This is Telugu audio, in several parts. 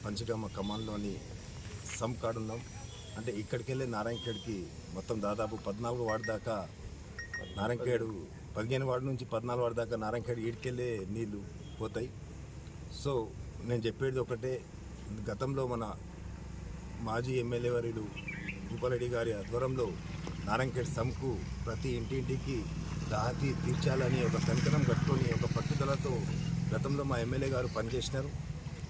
పంచగామ కమాన్లోని సమ్ కాడ ఉన్నాం. అంటే ఇక్కడికి వెళ్ళి నారాయణఖేడ్కి మొత్తం దాదాపు 14 వార్డు దాకా నారాయణఖేడ్ 15 వార్డు నుంచి 14 వార్డు దాకా నారాయణఖేడ్ ఈడికెళ్ళే నీళ్లు పోతాయి. సో నేను చెప్పేది ఒకటే, గతంలో మన మాజీ ఎమ్మెల్యే వర్యులు భూపాలరెడ్డి గారి ఆధ్వర్యంలో నారాయణఖేడ్ సమ్కు ప్రతి ఇంటింటికి దాహతి తీర్చాలని ఒక కంకణం కట్టుకొని ఒక పట్టుదలతో గతంలో మా ఎమ్మెల్యే గారు పనిచేసినారు.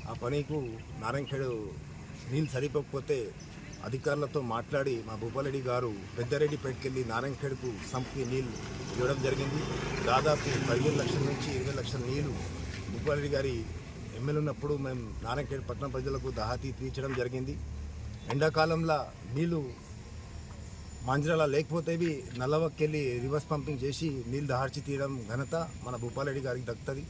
ఆ పనికి నారాయణఖేడ్ నీళ్ళు సరిపోకపోతే అధికారులతో మాట్లాడి మా భూపాలరెడ్డి గారు పెద్దరెడ్డిపేటకెళ్ళి నారాయణఖేడ్కు సంప్కి నీళ్ళు ఇవ్వడం జరిగింది. దాదాపు 15 లక్షల నుంచి 20 లక్షల నీళ్ళు భూపాలరెడ్డి గారి ఎమ్మెల్యే ఉన్నప్పుడు మేము నారాయణఖేడ్ పట్టణ ప్రజలకు దాహతి తీర్చడం జరిగింది. ఎండాకాలంలో నీళ్ళు మాంజరాల లేకపోతేవి నల్లవకెళ్ళి రివర్స్ పంపింగ్ చేసి నీళ్ళు దార్చి తీయడం ఘనత మన భూపాలరెడ్డి గారికి దక్కుతుంది.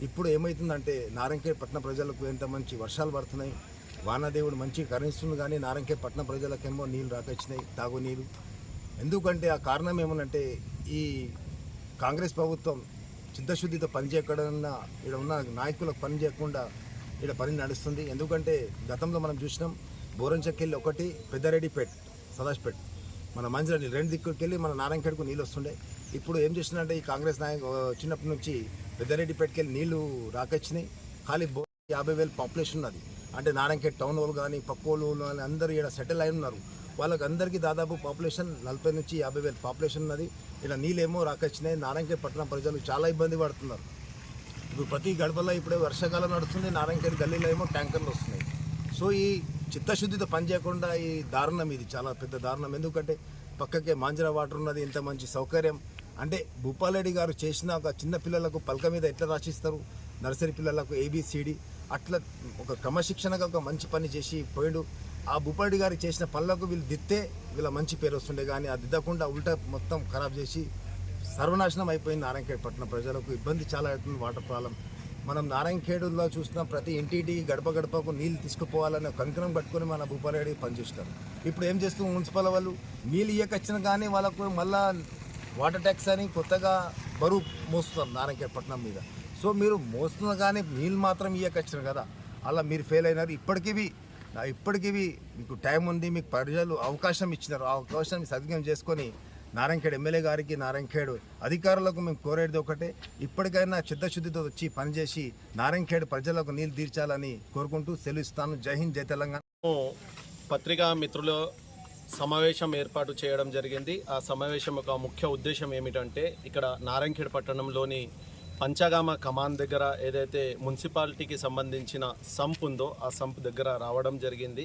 ఇప్పుడు ఏమవుతుందంటే నారాయణఖేడ్ పట్టణ ప్రజలకు ఎంత మంచి వర్షాలు పడుతున్నాయి, వానదేవుడు మంచి కరుణిస్తుంది, కానీ నారాయణఖేడ్ పట్టణ ప్రజలకేమో నీళ్ళు రాకొచ్చినాయి, తాగునీళ్ళు. ఎందుకంటే ఆ కారణం ఏమనంటే ఈ కాంగ్రెస్ ప్రభుత్వం చిత్తశుద్ధితో పనిచేయకుండా ఇక్కడ ఉన్న నాయకులకు పని చేయకుండా ఇక్కడ పని నడుస్తుంది. ఎందుకంటే గతంలో మనం చూసినాం, బోరంచెక్కెళ్ళి ఒకటి పెద్దరెడ్డిపేట్ సదాజ్పేట్ మన మంచిగా నీళ్ళు 2 దిక్కులకి వెళ్ళి మన నారాయణఖేడ్కు నీళ్ళు వస్తుండే. ఇప్పుడు ఏం చేస్తుందంటే ఈ కాంగ్రెస్ చిన్నప్పటి నుంచి పెద్దరెడ్డిపేటకెళ్ళి నీళ్లు రాకొచ్చినాయి. ఖాళీ 50,000 పాపులేషన్ ఉన్నది. అంటే నారాయణఖేడ్ టౌన్ వాళ్ళు కానీ పక్కోళ్ళు కానీ అందరూ ఇక్కడ సెటిల్ అయి ఉన్నారు. వాళ్ళకి అందరికీ దాదాపు పాపులేషన్ 40 నుంచి 50,000 పాపులేషన్ ఉన్నది. ఇక్కడ నీళ్ళేమో రాకొచ్చినాయి. నారాయణఖేడ్ పట్టణ ప్రజలు చాలా ఇబ్బంది పడుతున్నారు. ఇప్పుడు ప్రతి గడపలో ఇప్పుడు వర్షాకాలం నడుస్తుంది, నారాయణఖేడ్ గల్లీలో ఏమో ట్యాంకర్లు వస్తున్నాయి. సో ఈ చిత్తశుద్ధితో పనిచేయకుండా ఈ దారుణం, ఇది చాలా పెద్ద దారుణం. ఎందుకంటే పక్కకే మాంజరా వాటర్ ఉన్నది, ఇంత మంచి సౌకర్యం. అంటే భూపాలరెడ్డి గారు చేసిన ఒక చిన్న పిల్లలకు పలక మీద ఎట్లా రాసిస్తారు, నర్సరీ పిల్లలకు ABCD అట్లా ఒక క్రమశిక్షణగా ఒక మంచి పని చేసి పోయాడు. ఆ భూపాలరెడ్డి గారు చేసిన పనులకు వీళ్ళు దిత్తే వీళ్ళ మంచి పేరు వస్తుండే, కానీ అది దిద్దకుండా ఉల్టా మొత్తం ఖరాబ్ చేసి సర్వనాశనం అయిపోయింది. నారాయణఖేడ్ పట్టణ ప్రజలకు ఇబ్బంది చాలా అవుతుంది వాటర్ ప్రాబ్లం. మనం నారాయణఖేడ్లో చూసిన ప్రతి ఇంటింటి గడప గడపకు నీళ్ళు తీసుకుపోవాలనే కంకణం పట్టుకొని మన భూపాలరెడ్డి పనిచేస్తారు. ఇప్పుడు ఏం చేస్తూ మున్సిపల్ వాళ్ళు నీళ్ళు ఇయ్యకొచ్చినా కానీ వాళ్ళకు మళ్ళా వాటర్ ట్యాక్స్ అని కొత్తగా బరువు మోస్తున్నారు నారాయణఖేడ్ పట్టణం మీద. సో మీరు మోస్తున్నా కానీ నీళ్ళు మాత్రం ఇయ్యకొచ్చారు కదా, అలా మీరు ఫెయిల్ అయినారు. ఇప్పటికీ మీకు టైం ఉంది, మీకు ప్రజలు అవకాశం ఇచ్చినారు. ఆ అవకాశాన్ని సద్వినియోగం చేసుకొని నారాయణఖేడ్ ఎమ్మెల్యే గారికి, నారాయణఖేడ్ అధికారులకు మేము కోరేది ఒకటే, ఇప్పటికైనా చిత్తశుద్ధితో వచ్చి పనిచేసి నారాయణఖేడ్ ప్రజలకు నీళ్ళు తీర్చాలని కోరుకుంటూ సెలవిస్తాను. జై హింద్, జై తెలంగాణ. పత్రికా మిత్రుల సమావేశం ఏర్పాటు చేయడం జరిగింది. ఆ సమావేశం యొక్క ముఖ్య ఉద్దేశం ఏమిటంటే, ఇక్కడ నారాయణఖేడ్ పట్టణంలోని పంచగామ కమాన్ దగ్గర ఏదైతే మున్సిపాలిటీకి సంబంధించిన సంప్ ఉందో ఆ సంప్ దగ్గర రావడం జరిగింది.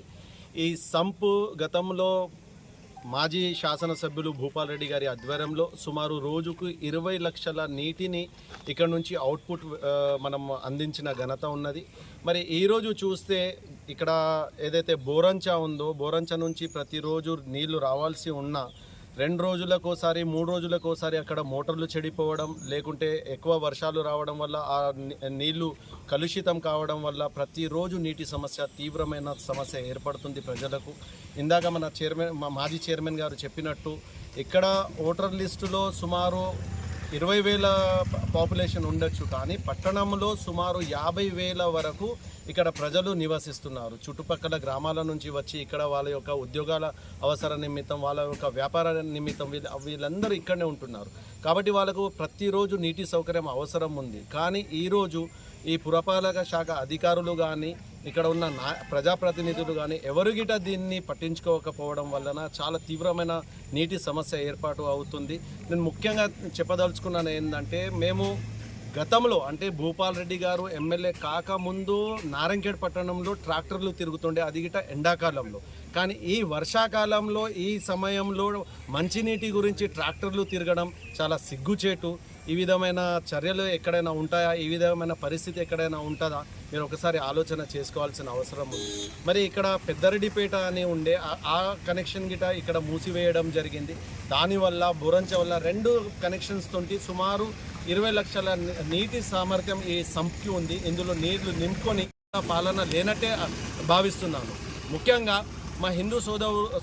ఈ సంపు గతంలో మాజీ శాసనసభ్యులు భూపాలరెడ్డి గారి ఆధ్వర్యంలో సుమారు రోజుకు 20 లక్షల నీటిని ఇక్కడ నుంచి అవుట్పుట్ మనం అందించిన ఘనత ఉన్నది. మరి ఈరోజు చూస్తే ఇక్కడ ఏదైతే బోరంచా ఉందో, బోరంచా నుంచి ప్రతిరోజు నీళ్లు రావాల్సి ఉన్న 2 రోజులకోసారి 3 రోజులకోసారి అక్కడ మోటార్లు చెడిపోవడం, లేకుంటే ఎక్కువ వర్షాలు రావడం వల్ల ఆ నీళ్లు కలుషితం కావడం వల్ల ప్రతిరోజు నీటి సమస్య, తీవ్రమైన సమస్య ఏర్పడుతుంది ప్రజలకు. ఇందాక మన మాజీ చైర్మన్ గారు చెప్పినట్టు ఇక్కడ ఓటర్ లిస్టులో సుమారు 20,000 పాపులేషన్ ఉండొచ్చు, కానీ పట్టణంలో సుమారు 50,000 వరకు ఇక్కడ ప్రజలు నివసిస్తున్నారు. చుట్టుపక్కల గ్రామాల నుంచి వచ్చి ఇక్కడ వాళ్ళ యొక్క ఉద్యోగాల అవసర నిమిత్తం, వాళ్ళ యొక్క వ్యాపార నిమిత్తం వీళ్ళందరూ ఇక్కడనే ఉంటున్నారు. కాబట్టి వాళ్ళకు ప్రతిరోజు నీటి సౌకర్యం అవసరం ఉంది. కానీ ఈరోజు ఈ పురపాలక శాఖ అధికారులు కానీ, ఇక్కడ ఉన్న ప్రజాప్రతినిధులు కానీ ఎవరు గిట దీన్ని పట్టించుకోకపోవడం వలన చాలా తీవ్రమైన నీటి సమస్య ఏర్పాటు అవుతుంది. నేను ముఖ్యంగా చెప్పదలుచుకున్నాను ఏంటంటే, మేము గతంలో అంటే భూపాలరెడ్డి గారు ఎమ్మెల్యే కాకముందు నారాయణఖేడ్ పట్టణంలో ట్రాక్టర్లు తిరుగుతుండే, అది గిట ఎండాకాలంలో. కానీ ఈ వర్షాకాలంలో ఈ సమయంలో మంచినీటి గురించి ట్రాక్టర్లు తిరగడం చాలా సిగ్గుచేటు. ఈ విధమైన చర్యలు ఎక్కడైనా ఉంటాయా, ఈ విధమైన పరిస్థితి ఎక్కడైనా ఉంటుందా, మీరు ఒకసారి ఆలోచన చేసుకోవాల్సిన అవసరం ఉంది. మరి ఇక్కడ పెద్దరెడ్డిపేట అని ఉండే ఆ కనెక్షన్ గిట ఇక్కడ మూసివేయడం జరిగింది. దానివల్ల బోరంచ వల్ల 2 కనెక్షన్స్ తోటి సుమారు 20 లక్షల నీటి సామర్థ్యం ఈ సంప్కి ఉంది. ఇందులో నీళ్లు నింపుకొని పాలన లేనట్టే భావిస్తున్నాను. ముఖ్యంగా మా హిందూ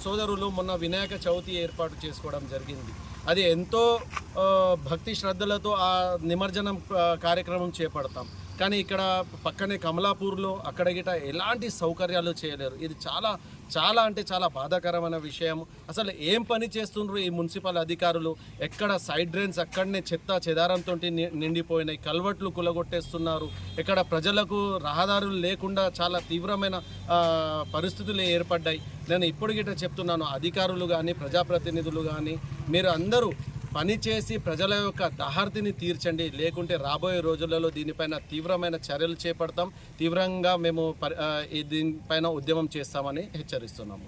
సోదరులు మొన్న వినాయక చవితి ఏర్పాటు చేసుకోవడం జరిగింది. అది ఎంతో భక్తి శ్రద్ధలతో ఆ నిమజ్జనం కార్యక్రమం చేపడతాం. కానీ ఇక్కడ పక్కనే కమలాపూర్లో అక్కడ గిట ఎలాంటి సౌకర్యాలు చేయలేరు. ఇది చాలా చాలా అంటే చాలా బాధాకరమైన విషయం. అసలు ఏం పని చేస్తుండ్రు ఈ మున్సిపల్ అధికారులు? ఎక్కడ సైడ్ డ్రైన్స్ అక్కడనే చెత్త చెదారంతో నిండిపోయినాయి, కల్వర్ట్లు కులగొట్టేస్తున్నారు. ఇక్కడ ప్రజలకు రహదారులు లేకుండా చాలా తీవ్రమైన పరిస్థితులు ఏర్పడ్డాయి. నేను ఇప్పుడు గిట చెప్తున్నాను, అధికారులు కానీ ప్రజాప్రతినిధులు కానీ మీరు అందరూ పనిచేసి ప్రజల యొక్క దాహార్తిని తీర్చండి, లేకుంటే రాబోయే రోజులలో దీనిపైన తీవ్రమైన చర్యలు చేపడతాం, తీవ్రంగా మేము దీనిపైన ఉద్యమం చేస్తామని హెచ్చరిస్తున్నాము.